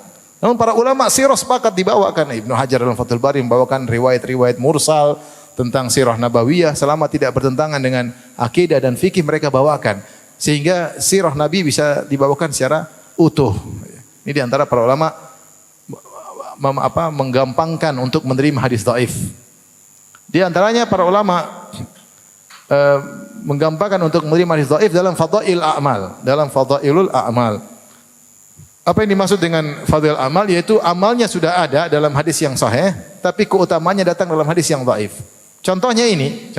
Namun para ulama sirah sepakat dibawakan. Ibnu Hajar dalam Fathul Bari membawakan riwayat-riwayat mursal tentang sirah nabawiyah selama tidak bertentangan dengan akidah dan fikih mereka bawakan. Sehingga sirah Nabi bisa dibawakan secara utuh. Ini di antara para ulama menggampangkan untuk menerima hadis dhaif. Di antaranya para ulama menggampangkan untuk menerima hadis dhaif dalam fadail a'mal, dalam fadailul a'mal. Apa yang dimaksud dengan fadail amal? Yaitu amalnya sudah ada dalam hadis yang sahih, tapi keutamaannya datang dalam hadis yang dhaif. Contohnya ini.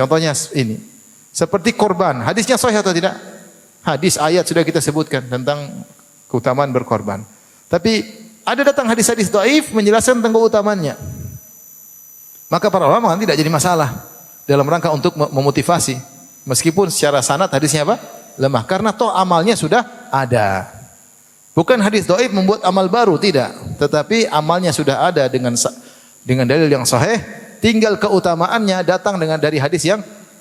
Seperti korban, hadisnya sahih atau tidak? Hadis ayat sudah kita sebutkan tentang keutamaan berkorban. Tapi ada datang hadis-hadis dhaif menjelaskan tentang keutamaannya. Maka para ulama tidak jadi masalah dalam rangka untuk memotivasi. Meskipun secara sanad hadisnya apa? Lemah. Karena toh amalnya sudah ada. Bukan hadis dhaif membuat amal baru, tidak. Tetapi amalnya sudah ada dengan dalil yang sahih. Tinggal keutamaannya datang dari hadis yang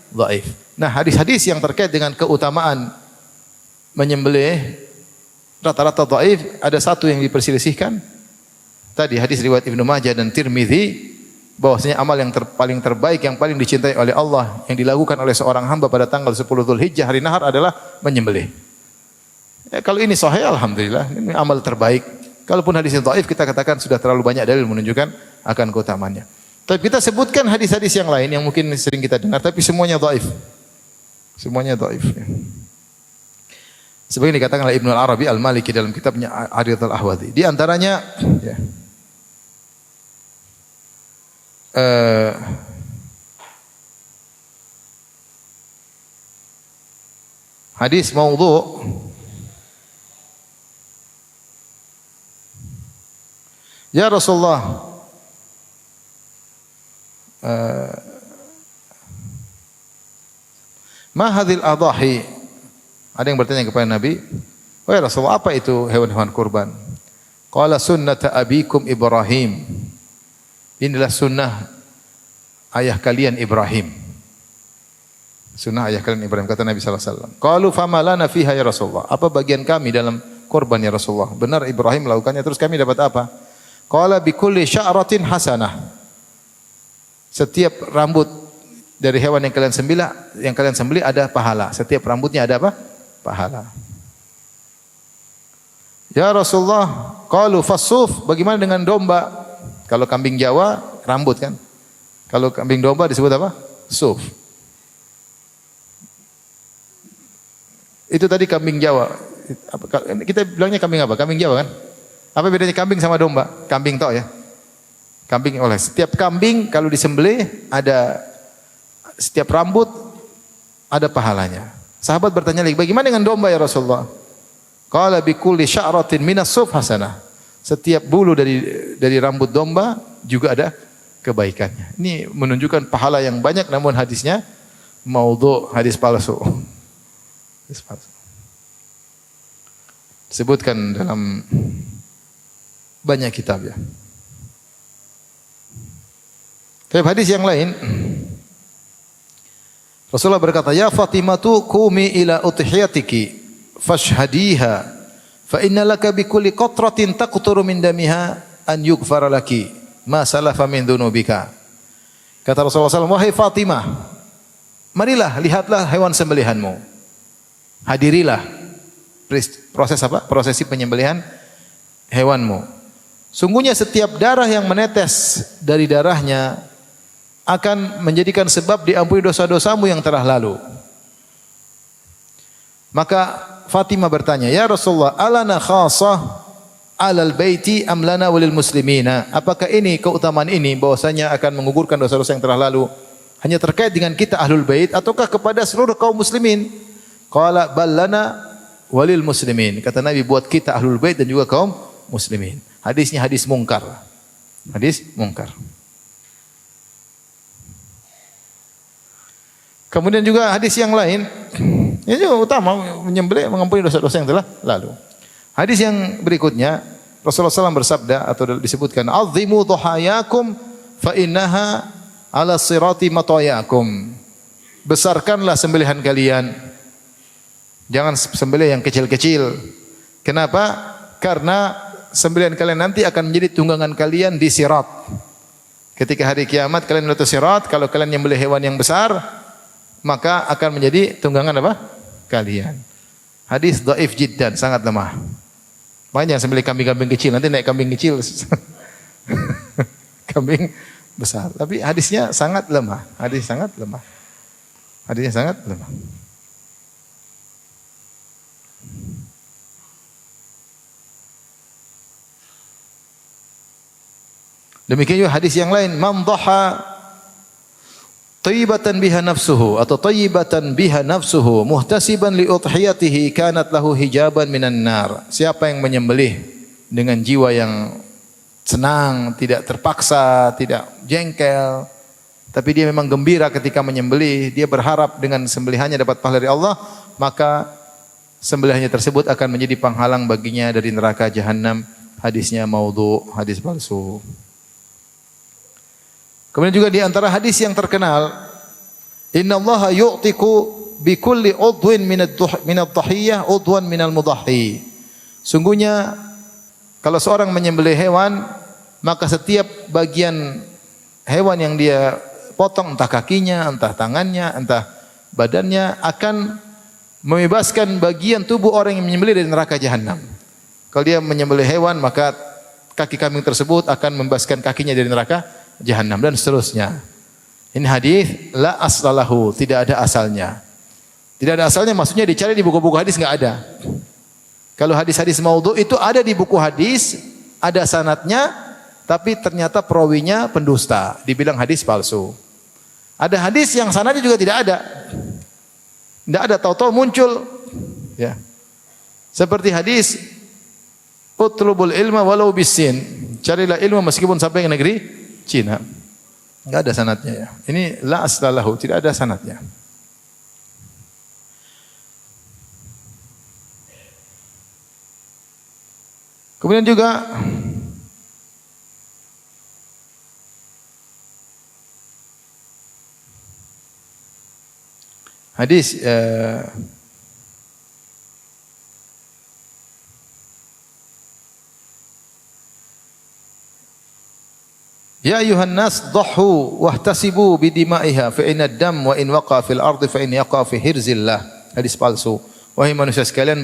dhaif. Nah, hadis-hadis yang terkait dengan keutamaan menyembelih rata-rata dhaif, ada satu yang diperselisihkan. Tadi hadis riwayat Ibnu Majah dan Tirmizi bahwasanya amal yang paling terbaik, yang paling dicintai oleh Allah yang dilakukan oleh seorang hamba pada tanggal 10 Dzulhijjah hari nahar adalah menyembelih. Ya, kalau ini sahih alhamdulillah, ini amal terbaik. Kalaupun hadis dhaif kita katakan sudah terlalu banyak dalil menunjukkan akan keutamaannya. Tapi kita sebutkan hadis-hadis yang lain yang mungkin sering kita dengar tapi semuanya dhaif. Semuanya dhaif. Sebagaimana dikatakan oleh Ibnu Al-Arabi Al-Maliki dalam kitabnya Aridatul Ahwazi. Di antaranya ya, hadis maudhu Ya Rasulullah, ma hadhil adahi? Ada yang bertanya kepada Nabi, "Wahai Rasulullah, apa itu hewan-hewan kurban?" Qala sunnata abikum Ibrahim. Inilah sunnah ayah kalian Ibrahim. Sunnah ayah kalian Ibrahim, kata Nabi sallallahu alaihi wasallam. Qalu fama lana fiha ya Rasulullah? Apa bagian kami dalam kurban ya Rasulullah? Benar Ibrahim melakukannya, terus kami dapat apa? Qala bi kulli sya'ratin hasanah. Setiap rambut dari hewan yang kalian sembelih ada pahala. Setiap rambutnya ada apa? Pahala. Ya Rasulullah, qalu fasuf, bagaimana dengan domba? Kalau kambing Jawa rambut kan? Kalau kambing domba disebut apa? Suf. Itu tadi kambing Jawa. Kita bilangnya kambing apa? Kambing Jawa kan? Apa bedanya kambing sama domba? Kambing toh ya. Kambing oleh setiap kambing kalau disembelih ada setiap rambut ada pahalanya. Sahabat bertanya lagi, bagaimana dengan domba ya Rasulullah? Qala bi kulli sya'ratin minas suf hasanah. Setiap bulu dari rambut domba juga ada kebaikannya. Ini menunjukkan pahala yang banyak namun hadisnya maudhu, hadis palsu. Hadis palsu. Disebutkan dalam banyak kitab ya. Tapi hadis yang lain Rasulullah berkata, "Ya Fatimatu qumi ila udhiyatiki fashhadiha fa inna laka bi kulli qatratin taqturu min damiha an yughfara laki ma salafa min dzunubika." Kata Rasulullah SAW, "Wahai Fatimah, marilah lihatlah hewan sembelihanmu. Hadirilah proses apa? Prosesi penyembelihan hewanmu. Sungguhnya setiap darah yang menetes dari darahnya akan menjadikan sebab diampuni dosa-dosamu yang telah lalu." Maka Fatimah bertanya, "Ya Rasulullah, alana khassah alal baiti am lana walil muslimina?" Apakah ini keutamaan ini bahwasanya akan menggugurkan dosa-dosa yang telah lalu hanya terkait dengan kita ahlul bait ataukah kepada seluruh kaum muslimin? Qala bal lana walil muslimin. Kata Nabi, buat kita ahlul bait dan juga kaum muslimin. Hadisnya hadis mungkar. Hadis mungkar. Kemudian juga hadis yang lain, ini juga utama menyembelih mengampuni dosa-dosa yang telah lalu. Hadis yang berikutnya, Rasulullah SAW bersabda atau disebutkan, "Azimu dhuhayakum fa innaha ala sirati matayakum." Besarkanlah sembelihan kalian. Jangan sembelih yang kecil-kecil. Kenapa? Karena sembelihan kalian nanti akan menjadi tunggangan kalian di sirat. Ketika hari kiamat kalian melewati sirat, kalau kalian menyembelih hewan yang besar, maka akan menjadi tunggangan apa? Kalian. Hadis dhaif jiddan, sangat lemah. Makanya jangan sembelih kambing-kambing kecil, nanti naik kambing kecil. Kambing besar. Tapi hadisnya sangat lemah. Hadisnya sangat lemah. Demikian juga hadis yang lain, man dhaha tayyibatan biha nafsuhu atau tayyibatan biha nafsuhu muhtasiban li udhiyatihi kanat lahu hijaban minan nar. Siapa yang menyembelih dengan jiwa yang senang, tidak terpaksa, tidak jengkel, tapi dia memang gembira ketika menyembelih, dia berharap dengan sembelihannya dapat pahala dari Allah, maka sembelihannya tersebut akan menjadi penghalang baginya dari neraka jahanam. Hadisnya maudhu, hadis palsu. Kemudian juga di antara hadis yang terkenal, innallaha yu'tiku bi kulli udwin min ad-dhahiyyah udwan min al-mudahhi. Sungguhnya kalau seorang menyembelih hewan, maka setiap bagian hewan yang dia potong, entah kakinya, entah tangannya, entah badannya, akan membebaskan bagian tubuh orang yang menyembelih dari neraka jahanam. Kalau dia menyembelih hewan, maka kaki kambing tersebut akan membebaskan kakinya dari neraka jahanam dan seterusnya. Ini hadis la aslalahu, tidak ada asalnya. Tidak ada asalnya maksudnya dicari di buku-buku hadis enggak ada. Kalau hadis-hadis maudhu itu ada di buku hadis, ada sanadnya, tapi ternyata perawinya pendusta, dibilang hadis palsu. Ada hadis yang sanadnya juga tidak ada. Tidak ada, tahu-tahu muncul ya. Seperti hadis utlubul ilma walau bisin. Carilah ilmu meskipun sampai ke negeri Cina. Enggak ada sanadnya ya. Ini la aslalahu, tidak ada sanadnya. Kemudian juga hadis ya ayuhan nas dhahu wahtasibu bidimaiha fa inna dam wa in waqa fil ardi fa in yaqa fi hirzillah. Hadis palsu. Wahai manusia sekalian,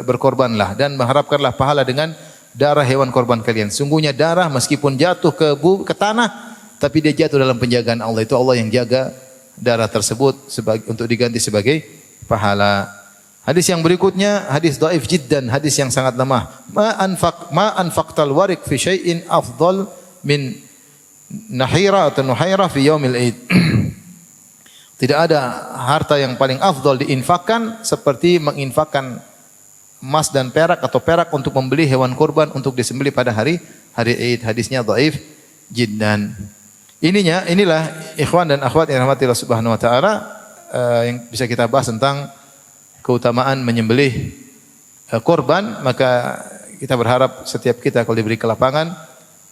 berkorbanlah dan mengharapkanlah pahala dengan darah hewan korban kalian. Sungguhnya darah meskipun jatuh ke tanah, tapi dia jatuh dalam penjagaan Allah. Itu Allah yang jaga darah tersebut untuk diganti sebagai pahala. Hadis yang berikutnya hadis dhaif jiddan, hadis yang sangat lemah. Ma anfaqtal warik fi syai'in afdal min nahira atau nuhaira fi yaumil Id. Tidak ada harta yang paling afdal diinfakkan seperti menginfakkan emas dan perak atau perak untuk membeli hewan kurban untuk disembelih pada hari Id. Hadisnya dhaif jiddan. Inilah ikhwan dan akhwat yang rahmati Allah Subhanahu wa taala yang bisa kita bahas tentang keutamaan menyembelih kurban. Maka kita berharap setiap kita kalau diberi kelapangan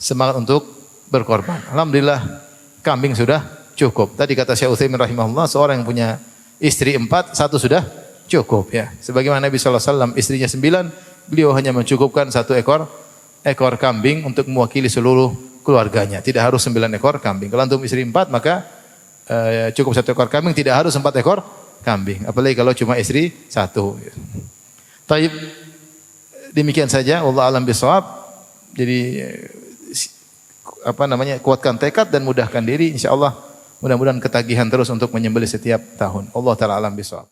semangat untuk berkorban. Alhamdulillah kambing sudah cukup. Tadi kata Syekh Utsaimin rahimahullah, seorang yang punya istri 4, 1 sudah cukup ya. Sebagaimana Nabi sallallahu alaihi wasallam istrinya 9, beliau hanya mencukupkan 1 ekor kambing untuk mewakili seluruh keluarganya. Tidak harus 9 ekor kambing. Kalau antum istri 4 maka cukup 1 ekor kambing, tidak harus 4 ekor kambing. Apalagi kalau cuma istri 1. Taib, demikian saja. Wallahu a'lam bishawab. Jadi kuatkan tekad dan mudahkan diri, insyaallah mudah-mudahan ketagihan terus untuk menyembelih setiap tahun. Allah taala alam bishawab.